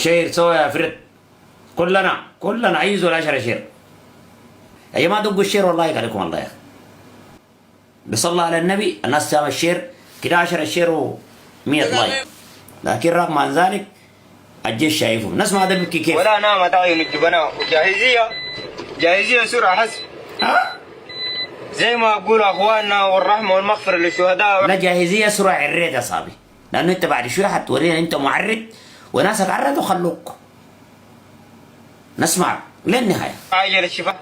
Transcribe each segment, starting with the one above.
شير سوا يا فرد. كلنا عايز ولا 10 شير يا جماعه. دقوا الشير والله عليكم الله يا اخي. بصلى على النبي الناس سامع الشير كده 10 شير و100 لايك. لكن رغم عن ذلك الجيش شايفهم. نسمع ده بيبكي كيف. ولا نامت عين الجبناء جاهزية سرعة حسب. زي ما اقول اخواننا والرحمه والمغفره للشهداء. لا جاهزيه سرعه عريت يا صاحبي، لانه انت بعد شويه حتورينا انت معرض وناسك عرضوا خلوك. نسمع للنهايه. عاجل الشفاء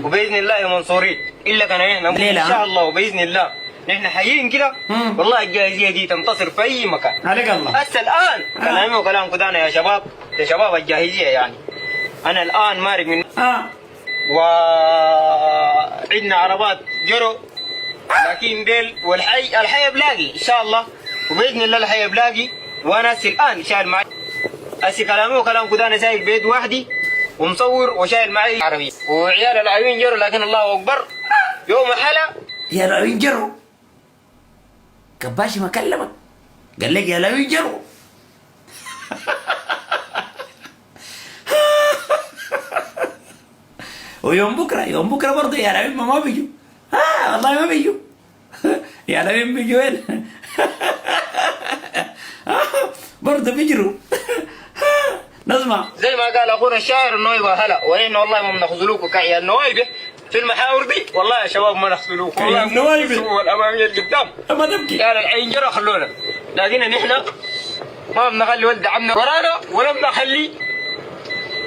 وباذن الله منصورين الا كان احنا ان شاء الله وباذن الله نحن حيين كده. والله الجاهزيه دي تنتصر في اي مكان. عليك الله. هسه الان كلامي وكلام كدانا يا شباب، يا شباب الجاهزيه يعني. انا الان مارق من وعندنا عربات جرو، لكن ديل الحي بلاقي ان شاء الله وباذن الله الحي بلاقي. وانا الان شايل معي كلامي وكلام كدانا سايق بيد وحدي ومصور وشايل معي عربيه وعيال العيون جرو. لكن الله اكبر يوم حلا يا العيون جرو. كباشي ما كلمك قال لك يا العيون جرو. ويوم بكره برضه يا العيون ما بيجوا. والله ما بيجوا. يا العيون بيجوا وين؟ برضه بيجروا. نسمع زي ما قال اخونا الشاعر النويبه هلا وين والله ما بنخذلوكوا كعيال نويبه في المحاور دي. والله يا شباب ما نخذلوكوا والله النويبه والاماميه القدام ما تبكي يا العين جرى خلونا. لكن نحن ما بنخلي ولد عمنا ورانا ولا بنخلي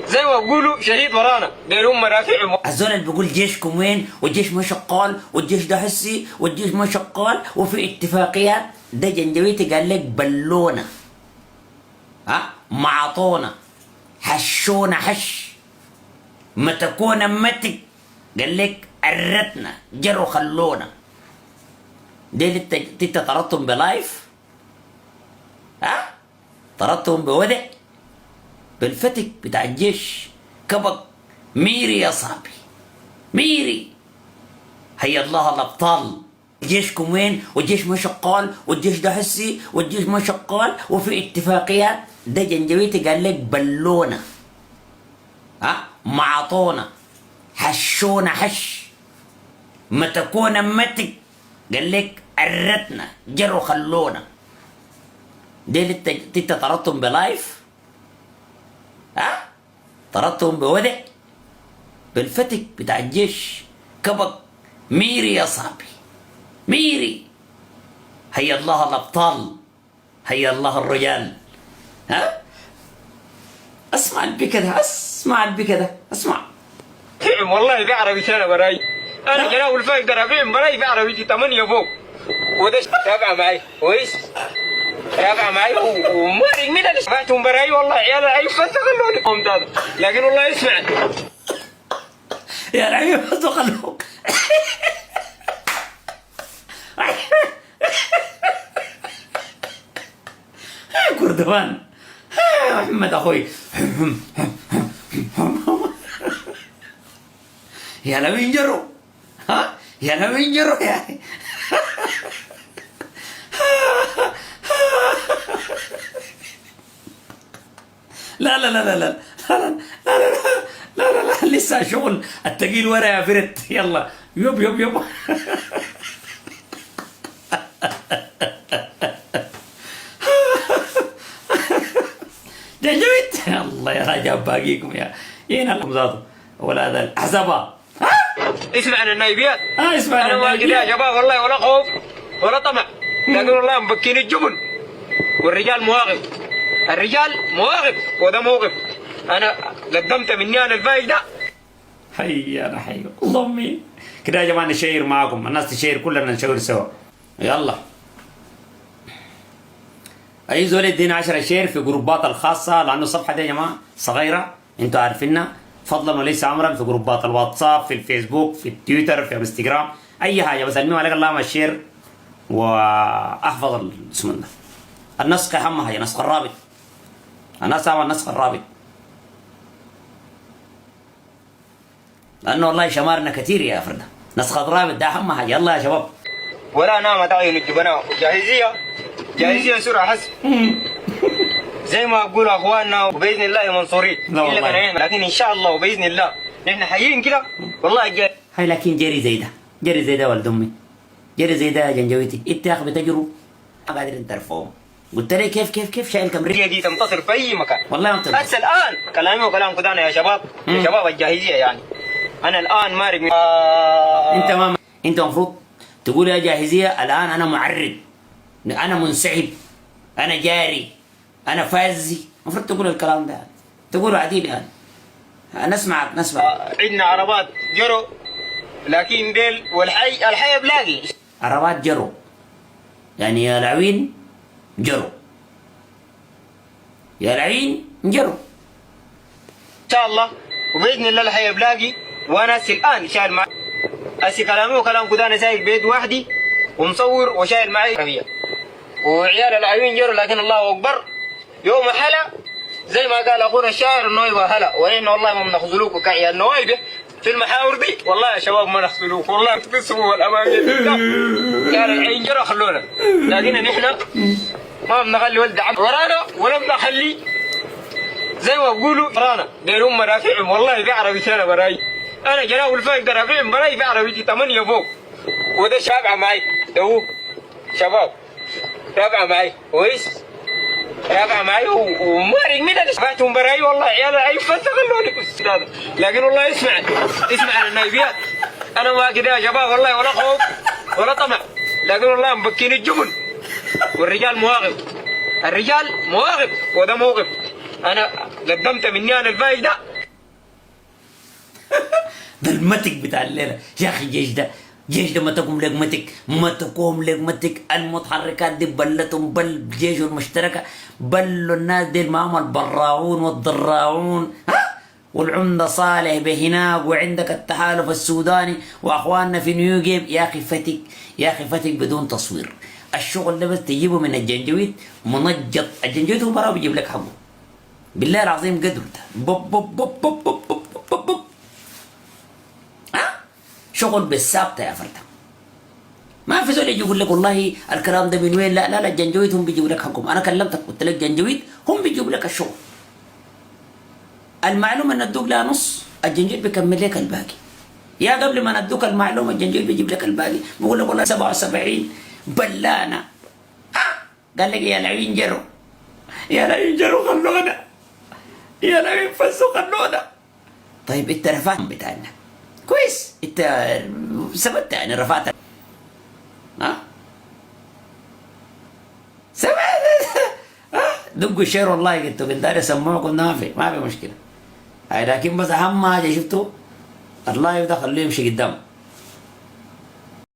زي ما بيقولوا شهيد ورانا ديرهم مرافع. الزول اللي بيقول جيشكم وين والجيش ما شغال والجيش ده حسي والجيش ما شغال وفي اتفاقيات، ده جنجويتي قال لك بلونا معطونا حشونا حش متكونا متك قال لك قرتنا جروا خلونا. دي انت طردتهم بلايف طردتهم بودع بالفتك بتاع الجيش كبق ميري يا صاحبي ميري. هيا الله الابطال. جيشكم وين والجيش ما شغال والجيش ده حسي والجيش ما شغال وفي اتفاقيات، ده جنجويتي قال لك بلونا معطونا حشونا حش متكونا متك قال لك قرتنا جروا خلونا. دي انت طردتهم بلايف طردتهم بودع بالفتك بتاع الجيش كبق ميري يا صاحبي ميري. هيا الله الابطال هيا الله الرجال. اسمع البكا ده اسمع. والله بعربي انا براي انا جناب الفايق درابين براي بعربي 8 فوق وده تابع معي كويس تابع معي ومارق من اللي سمعتهم براي. والله عيال العيب فتخلوني قوم هذا. لكن والله اسمع يا العيب فتخلوك. كردوان محمد اخوي. يا لو ينجروا يا لو ينجروا يعني. لا لا لا لا لا لا لا لا لا لسه شغل التقيل ورا يا فرد. يلا يب جنجويت. الله يا رجب باقيكم يا هنا الحمزات ولا هذا الاحزاب. اسمعنا النايبيات اسمعنا انا ما كده يا شباب والله ولا خوف ولا طمع. لكن والله مبكين الجبن والرجال مواقف. الرجال مواقف وده موقف. انا قدمت مني انا الفايق ده. حي انا حي الله امي. كده يا جماعه نشير معاكم الناس تشير كلنا نشير سوا. يلا اي زول يدينا 10 شير في جروبات الخاصه لانه الصفحه دي يا جماعه صغيره انتوا عارفينها فضلا وليس امرا. في جروبات الواتساب في الفيسبوك في التويتر في الانستغرام اي حاجه بس المهم عليك اللهم الشير واحفظ اسمه ده. النسخ اهم حاجه نسخ الرابط. انا سامع النسخ الرابط لانه والله شمارنا كثير يا فرده. نسخ الرابط ده اهم حاجه. يلا يا شباب. ولا نامت عين الجبناء جاهزيه سرعه حسب زي ما بقولوا اخواننا وباذن الله منصورين. لا والله. لكن ان شاء الله وباذن الله نحن حيين كده والله الجاي. هاي لكن جري زي ده، جري زي ده ولد امي، جري زي ده يا جنجويتي، انت يا اخي بتجروا ما قادرين ترفعوه. قلت لي كيف شايل كمريه دي تنتصر في اي مكان. والله ما بتنتصر. هسه الان كلامي وكلام كدانا يا شباب، يا شباب الجاهزيه يعني. انا الان مارق انت ما انت المفروض تقول يا جاهزيه الان انا معرض، انا منسحب، انا جاري، انا فازي، المفروض تقول الكلام ده، تقول عديل يعني. نسمعك عندنا عربات جرو، لكن ديل الحي بلاقي عربات جرو، يعني يا العوين جرو، يا العين جرو ان شاء الله وباذن الله الحي بلاقي. وانا هسه الان شايل معي هسه كلامي وكلام كدانا سايق بيت وحدي ومصور وشايل معي عربيه وعيال العيون جروا. لكن الله اكبر يوم حلا زي ما قال اخونا الشاعر النويبه هلا، ونحن والله ما بنخذلوكم كعيال نويبه في المحاور دي، والله يا شباب ما نخذلوكم والله تقسموا الاماميه قال العين جرى خلونا، لكن نحن ما بنخلي ولد عم ورانا ولا بنخلي زي ما بقولوا ورانا ديرهم مرافعهم. والله بعربيتي انا براي، انا جناب الفايق مرافعهم براي بعربيتي 8 فوق، وده شابعه معي، ده هو شباب رابعه معي كويس، رابعه معي ومارق من شفعتهم براي. والله عيال العيب فتخلوني استاذ، لكن والله اسمع النايبيات، انا ما كده يا شباب والله ولا خوف ولا طمع، لكن والله مبكين الجبن والرجال مواقف، الرجال مواقف وده موقف. انا قدمت مني انا الفايز ده. ده المتك بتاع الليله يا اخي. جيش ده ما تقوم لقمتك، ما تقوم لقمتك. المتحركات دي بلتهم بل جيش المشتركه، بلوا الناس دي معهم البراعون والضراعون، والعمده صالح بهناك، وعندك التحالف السوداني واخواننا في نيوجيب. يا اخي فتك بدون تصوير. الشغل ده بس تجيبه من الجنجويد منجط، الجنجويد هو براه بيجيب لك حقه بالله العظيم قدر ده بوب بوب بوب بوب بوب بوب بوب بوب. شغل بالثابته يا فرده، ما في زول يجي يقول لك والله الكلام ده من وين. لا الجنجويد هم بيجيبوا لك حقهم. انا كلمتك قلت لك جنجويد هم بيجيبوا لك الشغل. المعلومه ان ادوك لها نص، الجنجويد بيكمل لك الباقي. يا قبل ما ندوك المعلومه الجنجويد بيجيب لك الباقي، بيقول لك والله 77 بلانه. قال لك يا العين جروا، يا العين جروا خلونا، يا العين فسوا خلونا. طيب انت رفعت بتاعنا كويس، انت ثبت يعني رفعت سمعت دقوا الشير والله قلت داري اسمعكم ما في مشكله. هاي لكن بس اهم حاجه شفتوا اللايف ده خليه يمشي قدام.